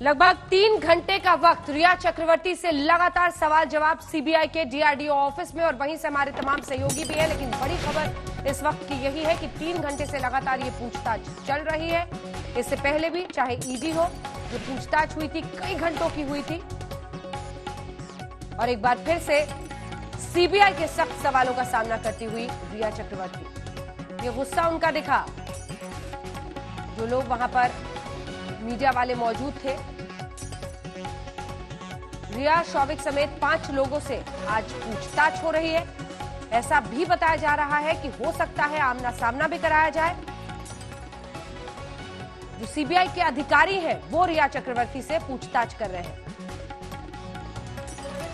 लगभग 3 घंटे का वक्त रिया चक्रवर्ती से लगातार सवाल जवाब सीबीआई के डीआरडीओ ऑफिस में, और वहीं से हमारे तमाम सहयोगी भी है। लेकिन बड़ी खबर इस वक्त की यही है कि 3 घंटे से लगातार ये पूछताछ चल रही है। इससे पहले भी चाहे ईडी हो, जो पूछताछ हुई थी कई घंटों की हुई थी, और एक बार फिर से सीबीआई के सख्त सवालों का सामना करती हुई रिया चक्रवर्ती। ये गुस्सा उनका दिखा, जो लोग वहां पर मीडिया वाले मौजूद थे। रिया शौविक समेत 5 लोगों से आज पूछताछ हो रही है। ऐसा भी बताया जा रहा है कि हो सकता है आमना सामना भी कराया जाए। जो सीबीआई के अधिकारी हैं वो रिया चक्रवर्ती से पूछताछ कर रहे हैं।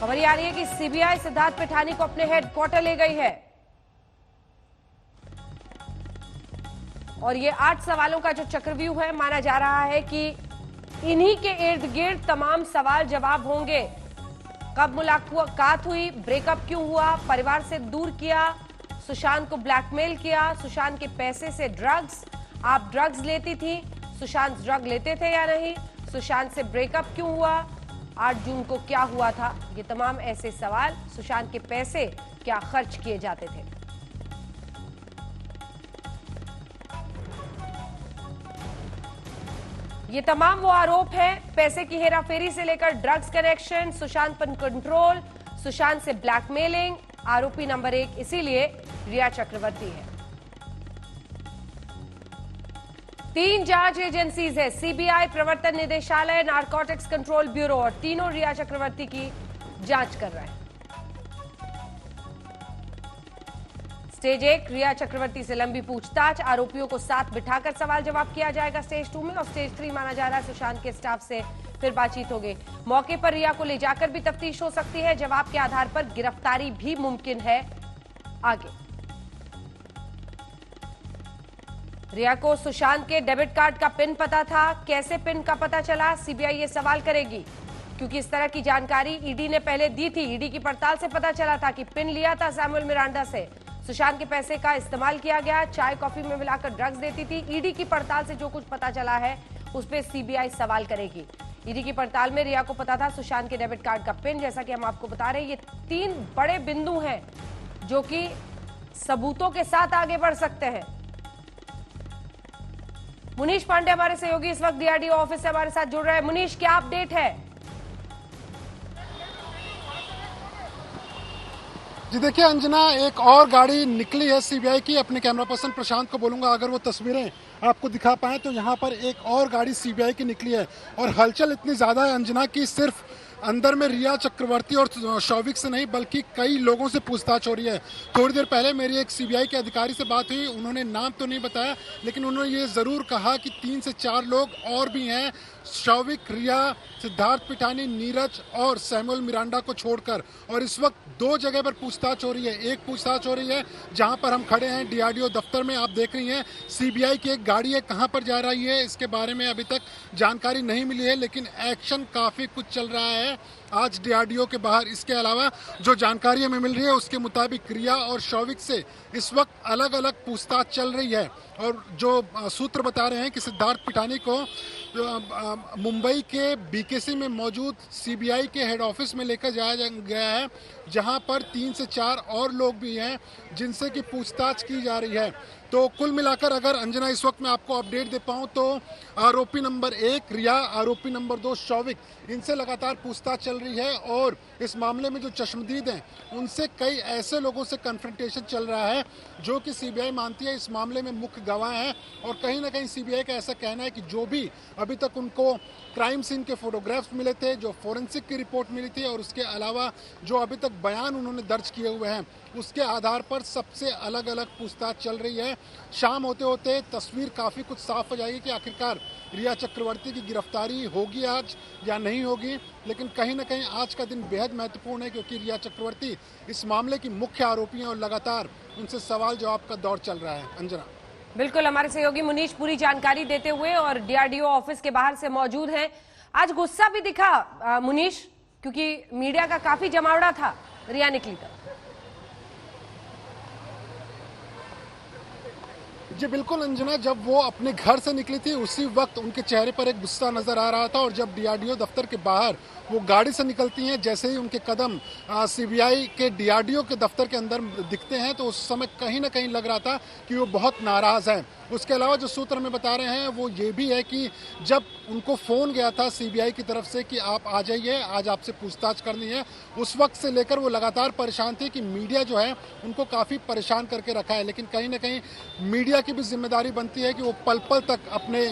खबर आ रही है कि सीबीआई सिद्धार्थ पिठानी को अपने हेडक्वार्टर ले गई है, और ये 8 सवालों का जो चक्रव्यूह है, माना जा रहा है कि इन्हीं के इर्द गिर्द तमाम सवाल जवाब होंगे। कब मुलाकात हुई, ब्रेकअप क्यों हुआ, परिवार से दूर किया, सुशांत को ब्लैकमेल किया, सुशांत के पैसे से ड्रग्स, आप ड्रग्स लेती थी, सुशांत ड्रग लेते थे या नहीं, सुशांत से ब्रेकअप क्यों हुआ, 8 जून को क्या हुआ था। ये तमाम ऐसे सवाल, सुशांत के पैसे क्या खर्च किए जाते थे। ये तमाम वो आरोप हैं, पैसे की हेराफेरी से लेकर ड्रग्स कनेक्शन, सुशांत पर कंट्रोल, सुशांत से ब्लैकमेलिंग। आरोपी नंबर 1 इसीलिए रिया चक्रवर्ती है। 3 जांच एजेंसीज है, सीबीआई, प्रवर्तन निदेशालय, नारकोटिक्स कंट्रोल ब्यूरो, और तीनों रिया चक्रवर्ती की जांच कर रहे हैं। स्टेज 1 रिया चक्रवर्ती से लंबी पूछताछ, आरोपियों को साथ बिठाकर सवाल जवाब किया जाएगा स्टेज 2 में, और स्टेज 3 माना जा रहा है सुशांत के स्टाफ से फिर बातचीत होगी। मौके पर रिया को ले जाकर भी तफ्तीश हो सकती है, जवाब के आधार पर गिरफ्तारी भी मुमकिन है आगे। रिया को सुशांत के डेबिट कार्ड का पिन पता था, कैसे पिन का पता चला, सीबीआई ये सवाल करेगी, क्योंकि इस तरह की जानकारी ईडी ने पहले दी थी। ईडी की पड़ताल से पता चला था कि पिन लिया था सैमुअल मिरांडा से, सुशांत के पैसे का इस्तेमाल किया गया, चाय कॉफी में मिलाकर ड्रग्स देती थी। ईडी की पड़ताल से जो कुछ पता चला है उस पर सीबीआई सवाल करेगी। ईडी की पड़ताल में रिया को पता था सुशांत के डेबिट कार्ड का पिन, जैसा कि हम आपको बता रहे हैं। ये 3 बड़े बिंदु हैं जो कि सबूतों के साथ आगे बढ़ सकते हैं। मुनीश पांडे हमारे सहयोगी इस वक्त डीआरडीओ ऑफिस से हमारे साथ जुड़ रहे हैं। मुनीश, क्या अपडेट है? जी देखिए अंजना, एक और गाड़ी निकली है सीबीआई की। अपने कैमरा पर्सन प्रशांत को बोलूंगा अगर वो तस्वीरें आपको दिखा पाए तो यहाँ पर एक और गाड़ी सीबीआई की निकली है, और हलचल इतनी ज्यादा है अंजना कि सिर्फ अंदर में रिया चक्रवर्ती और शौविक से नहीं बल्कि कई लोगों से पूछताछ हो रही है। थोड़ी देर पहले मेरी एक सीबीआई के अधिकारी से बात हुई, उन्होंने नाम तो नहीं बताया, लेकिन उन्होंने ये जरूर कहा कि 3 से 4 लोग और भी हैं, शौविक, रिया, सिद्धार्थ पिठानी, नीरज और सैमुअल मिरांडा को छोड़कर। और इस वक्त 2 जगह पर पूछताछ हो रही है। एक पूछताछ हो रही है जहां पर हम खड़े हैं डीआरडीओ दफ्तर में, आप देख रही हैं सीबीआई की एक गाड़ी है, कहां पर जा रही है इसके बारे में अभी तक जानकारी नहीं मिली है, लेकिन एक्शन काफी कुछ चल रहा है आज डीआरडीओ के बाहर। इसके अलावा जो जानकारी हमें मिल रही है उसके मुताबिक रिया और शौविक से इस वक्त अलग अलग पूछताछ चल रही है, और जो सूत्र बता रहे हैं कि सिद्धार्थ पिठानी को मुंबई के बीकेसी में मौजूद सीबीआई के हेड ऑफिस में लेकर जाया गया है, जहां पर 3 से 4 और लोग भी हैं जिनसे कि पूछताछ की जा रही है। तो कुल मिलाकर अगर अंजना इस वक्त मैं आपको अपडेट दे पाऊं तो आरोपी नंबर 1 रिया, आरोपी नंबर 2 शौविक, इनसे लगातार पूछताछ चल रही है, और इस मामले में जो चश्मदीद हैं उनसे कई ऐसे लोगों से कन्फ्रंटेशन चल रहा है जो कि सीबीआई मानती है इस मामले में मुख्य गवाह हैं। और कहीं ना कहीं सीबीआई का ऐसा कहना है कि जो भी अभी तक उनको क्राइम सीन के फोटोग्राफ्स मिले थे, जो फोरेंसिक की रिपोर्ट मिली थी, और उसके अलावा जो अभी तक बयान उन्होंने दर्ज किए हुए हैं, उसके आधार पर सबसे अलग अलग पूछताछ चल रही है। शाम होते होते तस्वीर काफ़ी कुछ साफ हो जाएगी कि आखिरकार रिया चक्रवर्ती की गिरफ्तारी होगी आज या नहीं होगी, लेकिन कहीं ना कहीं आज का दिन बेहद महत्वपूर्ण है क्योंकि रिया चक्रवर्ती इस मामले की मुख्य आरोपी हैं और लगातार उनसे सवाल जवाब का दौर चल रहा है। अंजना, बिल्कुल, हमारे सहयोगी मुनीश पूरी जानकारी देते हुए और डीआरडीओ ऑफिस के बाहर से मौजूद हैं। आज गुस्सा भी दिखा मुनीश, क्योंकि मीडिया का काफी जमावड़ा था रिया निकली तब। जी बिल्कुल अंजना, जब वो अपने घर से निकली थी उसी वक्त उनके चेहरे पर एक गुस्सा नजर आ रहा था, और जब डीआरडीओ दफ्तर के बाहर वो गाड़ी से निकलती हैं, जैसे ही उनके कदम सीबीआई के डीआरडीओ के दफ्तर के अंदर दिखते हैं, तो उस समय कहीं ना कहीं लग रहा था कि वो बहुत नाराज हैं। उसके अलावा जो सूत्र हमें बता रहे हैं वो ये भी है कि जब उनको फ़ोन गया था सीबीआई की तरफ से कि आप आ जाइए, आज आपसे पूछताछ करनी है, उस वक्त से लेकर वो लगातार परेशान थी कि मीडिया जो है उनको काफ़ी परेशान करके रखा है। लेकिन कहीं ना कहीं मीडिया की भी जिम्मेदारी बनती है कि वो पल पल तक अपने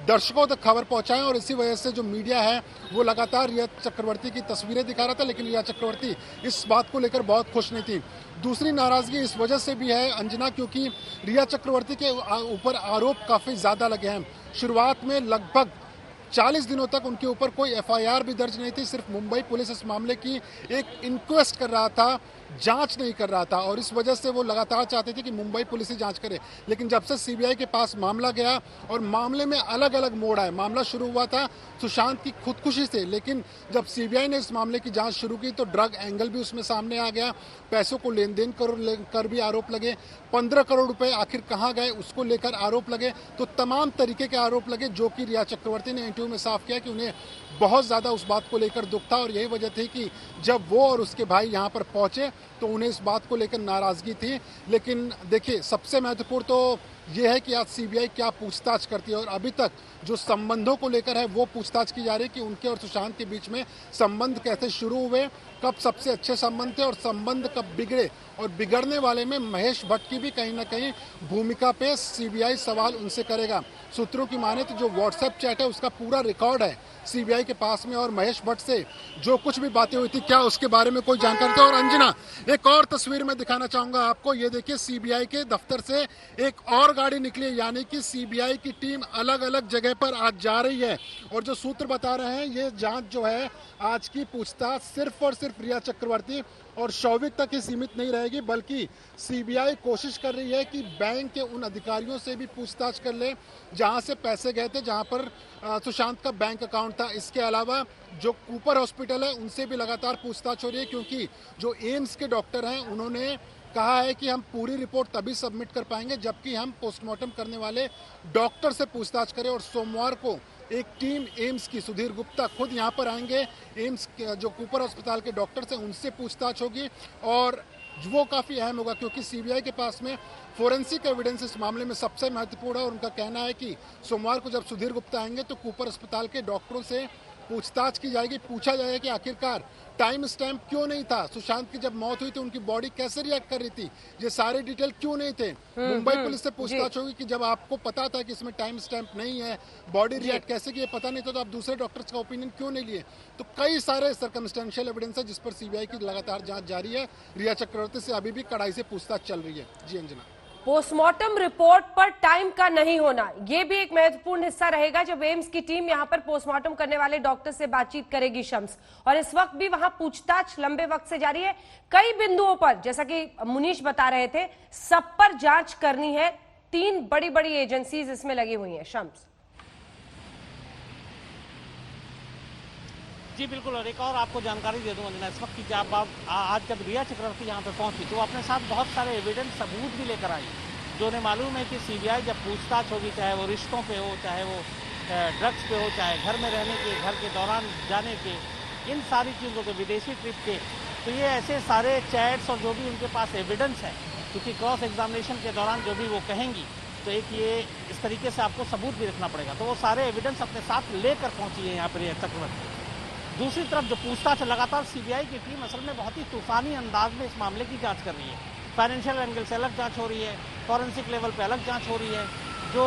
दर्शकों तक खबर पहुंचाएं, और इसी वजह से जो मीडिया है वो लगातार रिया चक्रवर्ती की तस्वीरें दिखा रहा था, लेकिन रिया चक्रवर्ती इस बात को लेकर बहुत खुश नहीं थी। दूसरी नाराजगी इस वजह से भी है अंजना, क्योंकि रिया चक्रवर्ती के ऊपर आरोप काफ़ी ज़्यादा लगे हैं। शुरुआत में लगभग 40 दिनों तक उनके ऊपर कोई एफआईआर भी दर्ज नहीं थी, सिर्फ मुंबई पुलिस इस मामले की एक इंक्वेस्ट कर रहा था, जांच नहीं कर रहा था, और इस वजह से वो लगातार चाहते थे कि मुंबई पुलिस ही जांच करे। लेकिन जब से सीबीआई के पास मामला गया और मामले में अलग अलग मोड़ आए, मामला शुरू हुआ था सुशांत की खुदकुशी से, लेकिन जब सीबीआई ने इस मामले की जांच शुरू की तो ड्रग एंगल भी उसमें सामने आ गया, पैसों को लेन देन कर भी आरोप लगे, 15 करोड़ रुपए आखिर कहाँ गए उसको लेकर आरोप लगे, तो तमाम तरीके के आरोप लगे, जो कि रिया चक्रवर्ती ने इंटरव्यू में साफ किया कि उन्हें बहुत ज़्यादा उस बात को लेकर दुख था, और यही वजह थी कि जब वो और उसके भाई यहाँ पर पहुँचे तो उन्हें इस बात को लेकर नाराज़गी थी। लेकिन देखिए, सबसे महत्वपूर्ण तो ये है कि आज सीबीआई क्या पूछताछ करती है, और अभी तक जो संबंधों को लेकर है वो पूछताछ की जा रही है कि उनके और सुशांत के बीच में संबंध कैसे शुरू हुए, कब सबसे अच्छे संबंध थे और संबंध कब बिगड़े, और बिगड़ने वाले में महेश भट्ट की भी कहीं ना कहीं भूमिका पे सीबीआई सवाल उनसे करेगा। सूत्रों की माने तो जो व्हाट्सएप चैट है उसका पूरा रिकॉर्ड है सीबीआई के पास में, और महेश भट्ट से जो कुछ भी बातें हुई थी क्या उसके बारे में कोई जानकारी थी। और अंजना, एक और तस्वीर में दिखाना चाहूंगा आपको, ये देखिए सीबीआई के दफ्तर से एक और गाड़ी निकली, यानी कि सीबीआई की टीम अलग अलग जगह पर आज जा रही है, और जो सूत्र बता रहे हैं ये जांच जो है आज की पूछताछ सिर्फ और सिर्फ रिया चक्रवर्ती और शौविक तक ही सीमित नहीं रहेगी, बल्कि सीबीआई कोशिश कर रही है कि बैंक के उन अधिकारियों से भी पूछताछ कर ले जहां से पैसे गए थे, जहां पर सुशांत का बैंक अकाउंट था। इसके अलावा जो कूपर हॉस्पिटल है उनसे भी लगातार पूछताछ हो रही है, क्योंकि जो एम्स के डॉक्टर हैं उन्होंने कहा है कि हम पूरी रिपोर्ट तभी सबमिट कर पाएंगे जबकि हम पोस्टमार्टम करने वाले डॉक्टर से पूछताछ करें। और सोमवार को एक टीम एम्स की, सुधीर गुप्ता खुद यहां पर आएंगे, एम्स जो कूपर अस्पताल के डॉक्टर्स हैं उनसे पूछताछ होगी, और वो काफ़ी अहम होगा क्योंकि सीबीआई के पास में फोरेंसिक एविडेंस इस मामले में सबसे महत्वपूर्ण है। और उनका कहना है कि सोमवार को जब सुधीर गुप्ता आएंगे तो कूपर अस्पताल के डॉक्टरों से पूछताछ की जाएगी, पूछा जाएगा कि आखिरकार टाइम स्टैम्प क्यों नहीं था, सुशांत की जब मौत हुई तो उनकी बॉडी कैसे रिएक्ट कर रही थी, ये सारे डिटेल क्यों नहीं थे। मुंबई पुलिस से पूछताछ होगी कि जब आपको पता था कि इसमें टाइम स्टैम्प नहीं है, बॉडी रिएक्ट कैसे की पता नहीं था, तो आप दूसरे डॉक्टर्स का ओपिनियन क्यों नहीं लिए। तो कई सारे सर्कमस्टेंशियल एविडेंस है जिस पर सीबीआई की लगातार जांच जारी है। रिया चक्रवर्ती से अभी भी कड़ाई से पूछताछ चल रही है। जी अंजना। पोस्टमार्टम रिपोर्ट पर टाइम का नहीं होना, यह भी एक महत्वपूर्ण हिस्सा रहेगा जब एम्स की टीम यहां पर पोस्टमार्टम करने वाले डॉक्टर से बातचीत करेगी शम्स। और इस वक्त भी वहां पूछताछ लंबे वक्त से जारी है, कई बिंदुओं पर, जैसा कि मुनीश बता रहे थे, सब पर जांच करनी है। 3 बड़ी बड़ी एजेंसीज इसमें लगी हुई हैं। शम्स जी बिल्कुल, और एक और आपको जानकारी दे दूं अंजना, इस वक्त की जब आज जब रिया चक्रवर्ती यहाँ पे पहुंची तो अपने साथ बहुत सारे एविडेंस सबूत भी लेकर आई, जो उन्हें मालूम है कि सीबीआई जब पूछताछ होगी, चाहे वो रिश्तों पे हो, चाहे वो ड्रग्स पे हो, चाहे घर में रहने के, घर के दौरान जाने के, इन सारी चीज़ों के, विदेशी ट्रिप के, तो ये ऐसे सारे चैट्स और जो भी उनके पास एविडेंस है, क्योंकि क्रॉस एग्जामिनेशन के दौरान जो भी वो कहेंगी तो एक ये इस तरीके से आपको सबूत भी रखना पड़ेगा, तो वो सारे एविडेंस अपने साथ लेकर पहुँची है यहाँ पर रिया चक्रवर्ती। दूसरी तरफ जो पूछताछ लगातार सीबीआई की टीम असल में बहुत ही तूफानी अंदाज में इस मामले की जांच कर रही है। फाइनेंशियल एंगल से अलग जांच हो रही है, फॉरेंसिक लेवल पे अलग जांच हो रही है, जो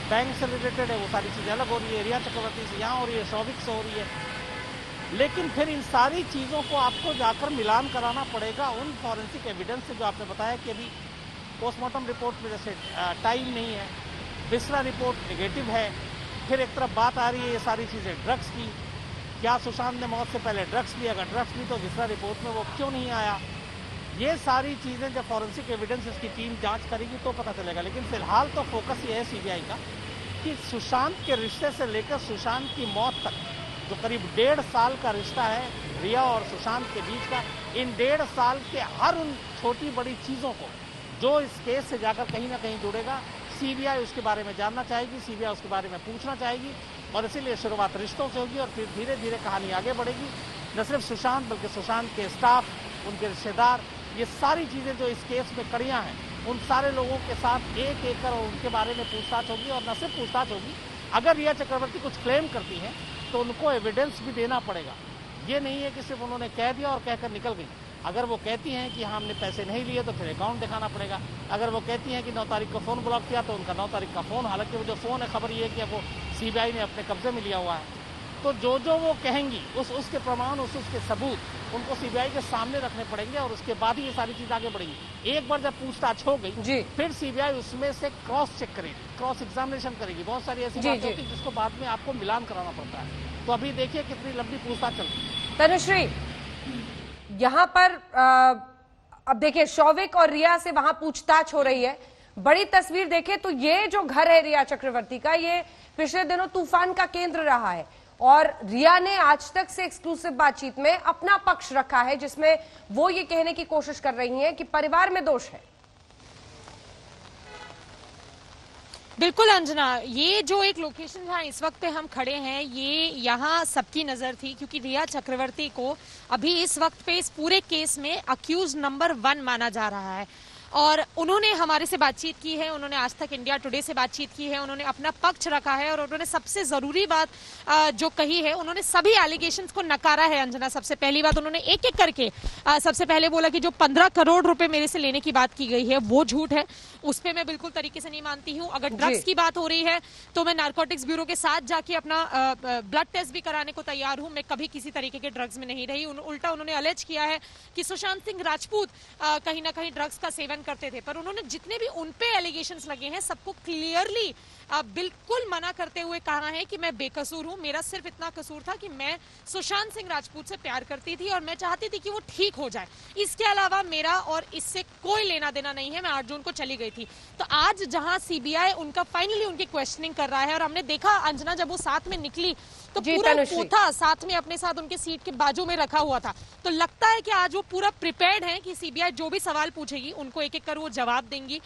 बैंक से रिलेटेड है वो सारी चीज़ें अलग हो रही है, रिया चक्रवर्ती से यहाँ हो रही है, शौविक से हो रही है। लेकिन फिर इन सारी चीज़ों को आपको जाकर मिलान कराना पड़ेगा उन फॉरेंसिक एविडेंस से जो आपने बताया कि अभी पोस्टमार्टम रिपोर्ट में जैसे टाइम नहीं है, बिस्रा रिपोर्ट नेगेटिव है, फिर एक तरफ बात आ रही है ये सारी चीज़ें ड्रग्स की, क्या सुशांत ने मौत से पहले ड्रग्स लिया, अगर ड्रग्स ली तो विस्रा रिपोर्ट में वो क्यों नहीं आया। ये सारी चीज़ें जब फॉरेंसिक एविडेंस इसकी टीम जांच करेगी तो पता चलेगा। लेकिन फिलहाल तो फोकस ये है सीबीआई का कि सुशांत के रिश्ते से लेकर सुशांत की मौत तक, जो करीब 1.5 साल का रिश्ता है रिया और सुशांत के बीच का, इन 1.5 साल के हर उन छोटी बड़ी चीज़ों को जो इस केस से जाकर कहीं ना कहीं जुड़ेगा, सीबीआई उसके बारे में जानना चाहेगी, सीबीआई उसके बारे में पूछना चाहेगी और इसीलिए शुरुआत रिश्तों से होगी और फिर धीरे धीरे कहानी आगे बढ़ेगी। न सिर्फ सुशांत बल्कि सुशांत के स्टाफ, उनके रिश्तेदार, ये सारी चीज़ें जो इस केस में कड़ियाँ हैं, उन सारे लोगों के साथ एक एक कर उनके बारे में पूछताछ होगी। और न सिर्फ पूछताछ होगी, अगर रिया चक्रवर्ती कुछ क्लेम करती है तो उनको एविडेंस भी देना पड़ेगा। ये नहीं है कि सिर्फ उन्होंने कह दिया और कहकर निकल गई। अगर वो कहती हैं कि हाँ हमने पैसे नहीं लिए तो फिर अकाउंट दिखाना पड़ेगा। अगर वो कहती हैं कि 9 तारीख को फ़ोन ब्लॉक किया तो उनका 9 तारीख का फ़ोन, हालांकि वो जो फ़ोन है खबर ये है कि वो सीबीआई ने अपने कब्जे में लिया हुआ है। तो जो वो कहेंगी उसके प्रमाण, उसके सबूत उनको सीबीआई के सामने रखने पड़ेंगे और उसके बाद ही ये सारी चीज़ आगे बढ़ेगी। एक बार जब पूछताछ हो गई फिर सीबीआई उसमें से क्रॉस चेक करेगी, क्रॉस एग्जामिनेशन करेगी। बहुत सारी ऐसी बातें होती है जिसको बाद में आपको मिलान कराना पड़ता है। तो अभी देखिए कितनी लंबी पूछताछ चलती है। तनुश्री, यहाँ पर अब देखिए शौविक और रिया से वहां पूछताछ हो रही है। बड़ी तस्वीर देखें तो ये जो घर है रिया चक्रवर्ती का, ये पिछले दिनों तूफान का केंद्र रहा है और रिया ने आज तक से एक्सक्लूसिव बातचीत में अपना पक्ष रखा है, जिसमें वो ये कहने की कोशिश कर रही हैं कि परिवार में दोष है। बिल्कुल अंजना, ये जो एक लोकेशन जहाँ इस वक्त पे हम खड़े हैं, ये यहाँ सबकी नजर थी क्योंकि रिया चक्रवर्ती को अभी इस वक्त पे इस पूरे केस में अक्यूज नंबर 1 माना जा रहा है और उन्होंने हमारे से बातचीत की है, उन्होंने आज तक इंडिया टुडे से बातचीत की है, उन्होंने अपना पक्ष रखा है और उन्होंने सबसे जरूरी बात जो कही है, उन्होंने सभी एलिगेशंस को नकारा है। अंजना, सबसे पहली बात उन्होंने एक एक करके सबसे पहले बोला कि जो 15 करोड़ रुपए मेरे से लेने की बात की गई है वो झूठ है, उस पर मैं बिल्कुल तरीके से नहीं मानती हूँ। अगर ड्रग्स की बात हो रही है तो मैं नारकोटिक्स ब्यूरो के साथ जाके अपना ब्लड टेस्ट भी कराने को तैयार हूँ, मैं कभी किसी तरीके के ड्रग्स में नहीं रही। उल्टा उन्होंने अलेज किया है कि सुशांत सिंह राजपूत कहीं ना कहीं ड्रग्स का सेवन करते थे, पर उन्होंने जितने भी उन पे एलिगेशंस लगे हैं सबको क्लियरली बिल्कुल मना करते हुए कहा है कि मैं बेकसूर हूं, मेरा सिर्फ इतना कसूर था कि मैं सुशांत सिंह राजपूत से प्यार करती थी और मैं चाहती थी कि वो ठीक हो जाए, इसके अलावा मेरा और इससे कोई लेना देना नहीं है, मैं 8 जून को चली गई थी। तो आज जहां सीबीआई उनका फाइनली उनकी क्वेश्चनिंग कर रहा है और हमने देखा अंजना जब वो साथ में निकली तो पूरा पोथा साथ में अपने साथ उनके सीट के बाजू में रखा हुआ था, तो लगता है कि आज वो पूरा प्रिपेयर्ड है कि सीबीआई जो भी सवाल पूछेगी उनको एक एक कर वो जवाब देंगी।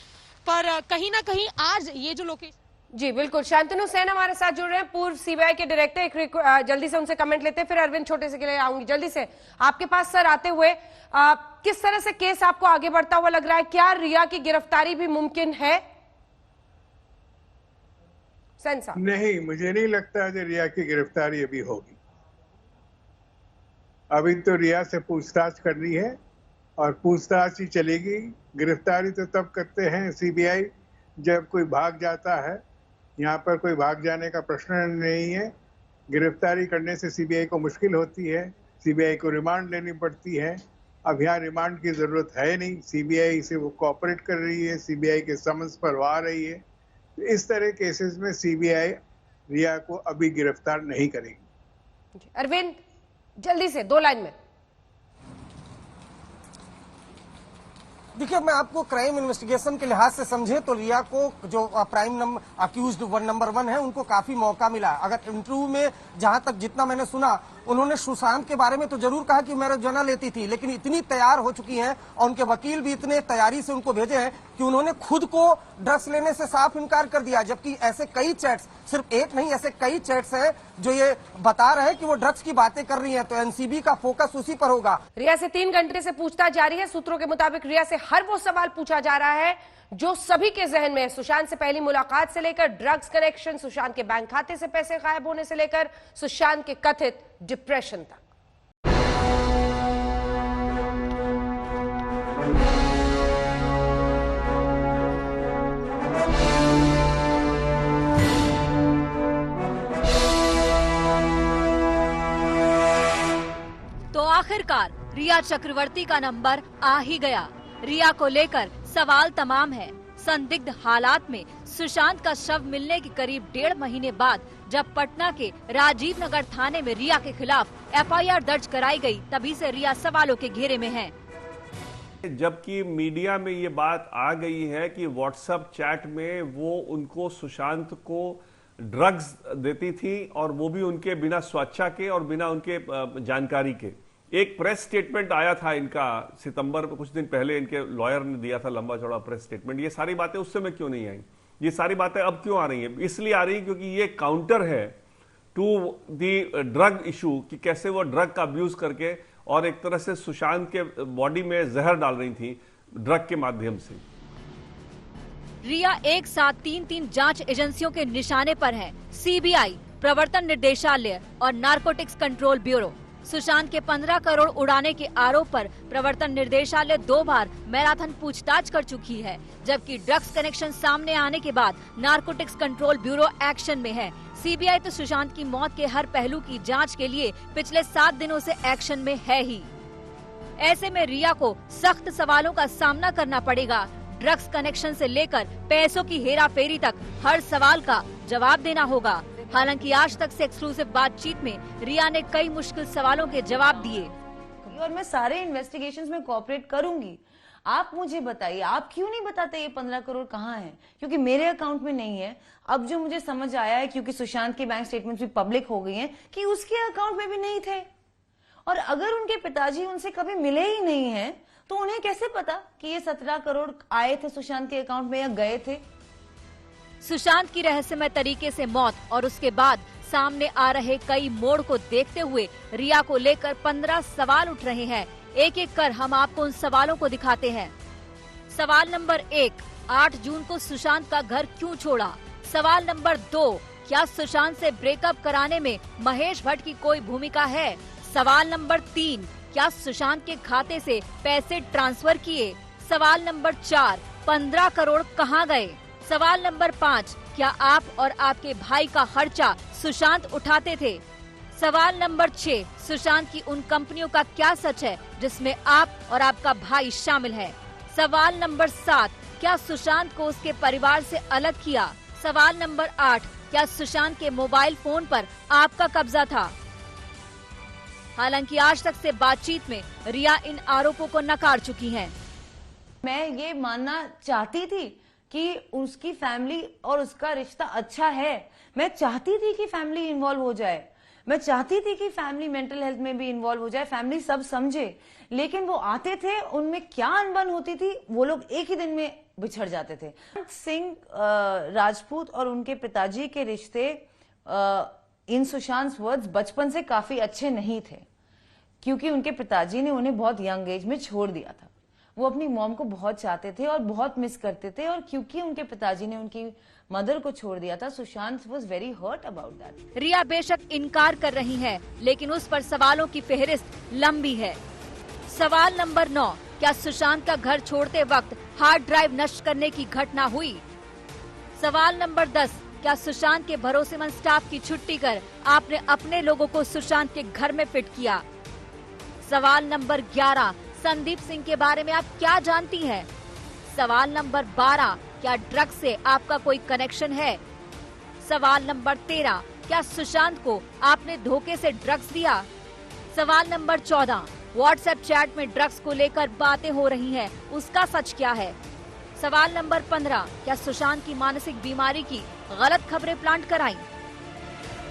पर कहीं ना कहीं आज ये जो लोकेशन, जी बिल्कुल, शांतनु सेन हमारे साथ जुड़ रहे हैं, पूर्व सीबीआई के डायरेक्टर। एक जल्दी से उनसे कमेंट लेते हैं, फिर अरविंद छोटे से के लिए आऊंगी। जल्दी से आपके पास सर आते हुए किस तरह से केस आपको आगे बढ़ता हुआ लग रहा है? क्या रिया की गिरफ्तारी भी मुमकिन है? सेन साहब। नहीं, मुझे नहीं लगता कि रिया की गिरफ्तारी अभी होगी। अभी तो रिया से पूछताछ करनी है और पूछताछ ही चलेगी। गिरफ्तारी तो तब करते हैं सीबीआई जब कोई भाग जाता है, यहाँ पर कोई भाग जाने का प्रश्न नहीं है। गिरफ्तारी करने से सीबीआई को मुश्किल होती है, सीबीआई को रिमांड लेनी पड़ती है। अब यहाँ रिमांड की जरूरत है नहीं, सीबीआई से वो कोऑपरेट कर रही है, सीबीआई के समन्स पर वो आ रही है। तो इस तरह केसेस में सीबीआई रिया को अभी गिरफ्तार नहीं करेगी। अरविंद जल्दी से 2 लाइन में। देखिए, मैं आपको क्राइम इन्वेस्टिगेशन के लिहाज से समझे तो रिया को जो प्राइम नंबर अक्यूज्ड नंबर 1 है उनको काफी मौका मिला। अगर इंटरव्यू में जहां तक जितना मैंने सुना, उन्होंने सुशांत के बारे में तो जरूर कहा कि मेरा जना लेती थी, लेकिन इतनी तैयार हो चुकी हैं और उनके वकील भी इतने तैयारी से उनको भेजे हैं कि उन्होंने खुद को ड्रग्स लेने से साफ इनकार कर दिया। जबकि ऐसे कई चैट्स, सिर्फ एक नहीं, ऐसे कई चैट्स हैं जो ये बता रहे हैं कि वो ड्रग्स की बातें कर रही हैं। तो एनसीबी का फोकस उसी पर होगा। रिया से 3 घंटे से पूछताछ जारी है। सूत्रों के मुताबिक रिया से हर वो सवाल पूछा जा रहा है जो सभी के जहन में है। सुशांत से पहली मुलाकात से लेकर ड्रग्स कनेक्शन, सुशांत के बैंक खाते से पैसे गायब होने से लेकर सुशांत के कथित डिप्रेशन तक। तो आखिरकार रिया चक्रवर्ती का नंबर आ ही गया। रिया को लेकर सवाल तमाम है। संदिग्ध हालात में सुशांत का शव मिलने के करीब 1.5 महीने बाद जब पटना के राजीव नगर थाने में रिया के खिलाफ एफआईआर दर्ज कराई गई, तभी से रिया सवालों के घेरे में है। जबकि मीडिया में ये बात आ गई है कि व्हाट्सएप चैट में वो उनको सुशांत को ड्रग्स देती थी और वो भी उनके बिना स्वेच्छा के और बिना उनके जानकारी के। एक प्रेस स्टेटमेंट आया था इनका सितंबर में, कुछ दिन पहले इनके लॉयर ने दिया था लंबा चौड़ा प्रेस स्टेटमेंट। ये सारी बातें उस समय क्यों नहीं आई? ये सारी बातें अब क्यों आ रही हैं? इसलिए आ रही है क्योंकि ये काउंटर है टू दी ड्रग इशू कि कैसे वो ड्रग का अब्यूज करके और एक तरह से सुशांत के बॉडी में जहर डाल रही थी ड्रग के माध्यम से। रिया एक साथ 3 जांच एजेंसियों के निशाने पर है। सीबीआई, प्रवर्तन निदेशालय और नारकोटिक्स कंट्रोल ब्यूरो। सुशांत के 15 करोड़ उड़ाने के आरोप पर प्रवर्तन निर्देशालय 2 बार मैराथन पूछताछ कर चुकी है, जबकि ड्रग्स कनेक्शन सामने आने के बाद नारकोटिक्स कंट्रोल ब्यूरो एक्शन में है। सीबीआई तो सुशांत की मौत के हर पहलू की जांच के लिए पिछले 7 दिनों से एक्शन में है ही। ऐसे में रिया को सख्त सवालों का सामना करना पड़ेगा। ड्रग्स कनेक्शन से लेकर पैसों की हेराफेरी तक हर सवाल का जवाब देना होगा। हालांकि आज तक से एक्सक्लूसिव बातचीत में रिया ने कई मुश्किल सवालों के जवाब दिए। और मैं सारे इन्वेस्टिगेशंस में कोऑपरेट करूंगी। आप मुझे बताइए, आप क्यों नहीं बताते ये 15 करोड़ कहाँ है? क्योंकि मेरे अकाउंट में नहीं है। अब जो मुझे समझ आया है, क्योंकि सुशांत की बैंक स्टेटमेंट्स भी पब्लिक हो गई हैं, कि उसके अकाउंट में भी नहीं थे। और अगर उनके पिताजी उनसे कभी मिले ही नहीं हैं, तो उन्हें कैसे पता कि ये 17 करोड़ आए थे सुशांत के अकाउंट में या गए थे? सुशांत की रहस्यमय तरीके से मौत और उसके बाद सामने आ रहे कई मोड़ को देखते हुए रिया को लेकर 15 सवाल उठ रहे हैं। एक एक कर हम आपको उन सवालों को दिखाते हैं। सवाल नंबर 1, 8 जून को सुशांत का घर क्यों छोड़ा? सवाल नंबर 2, क्या सुशांत से ब्रेकअप कराने में महेश भट्ट की कोई भूमिका है? सवाल नंबर 3, क्या सुशांत के खाते से पैसे ट्रांसफर किए? सवाल नंबर 4, 15 करोड़ कहां गए? सवाल नंबर 5, क्या आप और आपके भाई का खर्चा सुशांत उठाते थे? सवाल नंबर 6, सुशांत की उन कंपनियों का क्या सच है जिसमें आप और आपका भाई शामिल है? सवाल नंबर 7, क्या सुशांत को उसके परिवार से अलग किया? सवाल नंबर 8, क्या सुशांत के मोबाइल फोन पर आपका कब्जा था? हालांकि आज तक से बातचीत में रिया इन आरोपों को नकार चुकी हैं। मैं ये मानना चाहती थी कि उसकी फैमिली और उसका रिश्ता अच्छा है। मैं चाहती थी कि फैमिली इन्वॉल्व हो जाए। मैं चाहती थी कि फैमिली मेंटल हेल्थ में भी इन्वॉल्व हो जाए, फैमिली सब समझे। लेकिन वो आते थे, उनमें क्या अनबन होती थी, वो लोग एक ही दिन में बिछड़ जाते थे। सिंह राजपूत और उनके पिताजी के रिश्ते इन सुशांत वर्ड्स बचपन से काफी अच्छे नहीं थे, क्योंकि उनके पिताजी ने उन्हें बहुत यंग एज में छोड़ दिया था। वो अपनी मॉम को बहुत चाहते थे और बहुत मिस करते थे, और क्योंकि उनके पिताजी ने उनकी मदर को छोड़ दिया था, Sushant was very hurt about that. Rhea बेशक इनकार कर रही है, लेकिन उस पर सवालों की फेहरिस्त लंबी है। सवाल नंबर 9, क्या सुशांत का घर छोड़ते वक्त हार्ड ड्राइव नष्ट करने की घटना हुई? सवाल नंबर 10, क्या सुशांत के भरोसेमंद स्टाफ की छुट्टी कर आपने अपने लोगों को सुशांत के घर में फिट किया? सवाल नंबर 11, संदीप सिंह के बारे में आप क्या जानती हैं? सवाल नंबर 12, क्या ड्रग्स से आपका कोई कनेक्शन है? सवाल नंबर 13, क्या सुशांत को आपने धोखे से ड्रग्स दिया? सवाल नंबर 14, व्हाट्सएप चैट में ड्रग्स को लेकर बातें हो रही हैं, उसका सच क्या है? सवाल नंबर 15, क्या सुशांत की मानसिक बीमारी की गलत खबरें प्लांट कराई?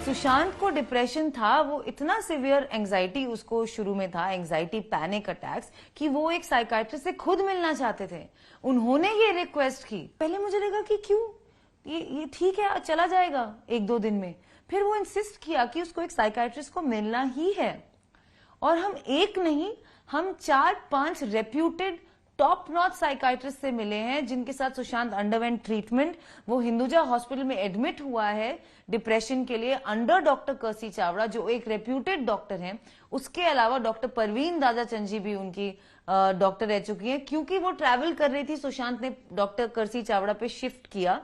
सुशांत को डिप्रेशन था, वो इतना सिवियर एंजाइटी उसको शुरू में था, एंजाइटी पैनिक अटैक्स, कि वो एक साइकाइट्रिस्ट से खुद मिलना चाहते थे। उन्होंने ये रिक्वेस्ट की। पहले मुझे लगा कि क्यों, ये ठीक है, चला जाएगा 1-2 दिन में। फिर वो इंसिस्ट किया कि उसको एक साइकाइट्रिस्ट को मिलना ही है। और हम एक नहीं, हम 4-5 रेप्यूटेड टॉप नॉच साइकाइट्रिस्ट से मिले हैं, जिनके साथ सुशांत अंडरवेंट ट्रीटमेंट। वो हिंदुजा हॉस्पिटल में एडमिट हुआ है डिप्रेशन के लिए, अंडर डॉक्टर कर्सी चावड़ा, जो एक रेप्यूटेड डॉक्टर हैं। उसके अलावा डॉक्टर परवीन दादाचंद जी भी उनकी डॉक्टर रह चुकी हैं। क्योंकि वो ट्रैवल कर रही थी, सुशांत ने डॉक्टर कर्सी चावड़ा पे शिफ्ट किया,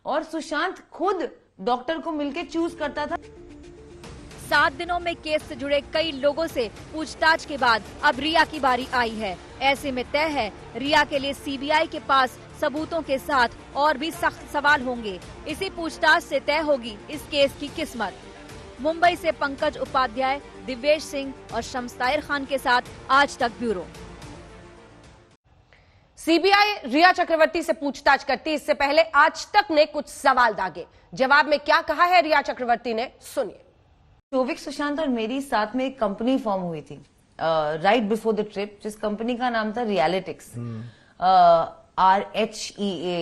और सुशांत खुद डॉक्टर को मिलके चूज करता था। 7 दिनों में केस से जुड़े कई लोगों से पूछताछ के बाद अब रिया की बारी आई है। ऐसे में तय है, रिया के लिए सीबीआई के पास सबूतों के साथ और भी सख्त सवाल होंगे। इसी पूछताछ से तय होगी इस केस की किस्मत। मुंबई से पंकज उपाध्याय, दिव्येश सिंह और शमस्तायर खान के साथ आज तक ब्यूरो। सीबीआई रिया चक्रवर्ती से पूछताछ करती, इससे पहले आज तक ने कुछ सवाल दागे। जवाब में क्या कहा है रिया चक्रवर्ती ने, सुनिए। शोविक, सुशांत और मेरी साथ में एक कंपनी फॉर्म हुई थी राइट बिफोर द ट्रिप, जिस कंपनी का नाम था रियलिटिक्स, RHEA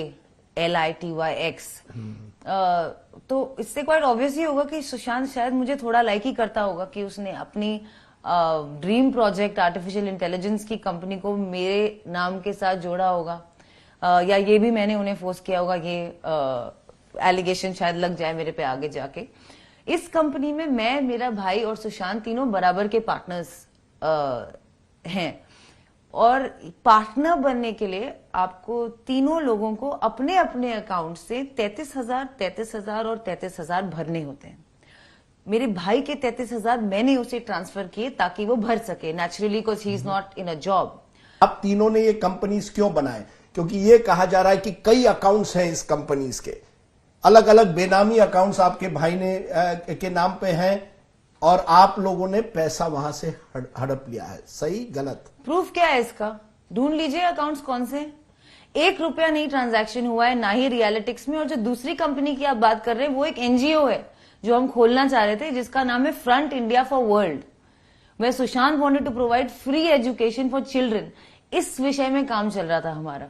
LITYX। तो इससे क्वाइट ऑब्वियस ही होगा कि सुशांत शायद मुझे थोड़ा लाइक ही करता होगा कि उसने अपनी ड्रीम प्रोजेक्ट आर्टिफिशियल इंटेलिजेंस की कंपनी को मेरे नाम के साथ जोड़ा होगा, या ये भी मैंने उन्हें फोर्स किया होगा, ये एलिगेशन शायद लग जाए मेरे पे आगे जाके। इस कंपनी में मैं, मेरा भाई और सुशांत तीनों बराबर के पार्टनर्स हैं, और पार्टनर बनने के लिए आपको तीनों लोगों को अपने अपने अकाउंट से 33,000 और 33,000 भरने होते हैं। मेरे भाई के 33,000 मैंने उसे ट्रांसफर किए ताकि वो भर सके, naturally, because he is not in a job. आप तीनों ने ये कंपनीज क्यों बनाए? क्योंकि ये कहा जा रहा है कि कई अकाउंट्स हैं इस कंपनीज के, अलग अलग बेनामी अकाउंट्स आपके भाई ने के नाम पे हैं, और आप लोगों ने पैसा वहां से हड़प लिया है। सही गलत? प्रूफ क्या है इसका? ढूंढ लीजिए अकाउंट्स कौन से हैं। 1 रुपया नहीं ट्रांजैक्शन हुआ है, ना ही रियलिटिक्स में। और जो दूसरी कंपनी की आप बात कर रहे हैं वो एक NGO है जो हम खोलना चाह रहे थे, जिसका नाम है फ्रंट इंडिया फॉर वर्ल्ड, वे Sushant wanted to provide free education for children. इस विषय में काम चल रहा था हमारा।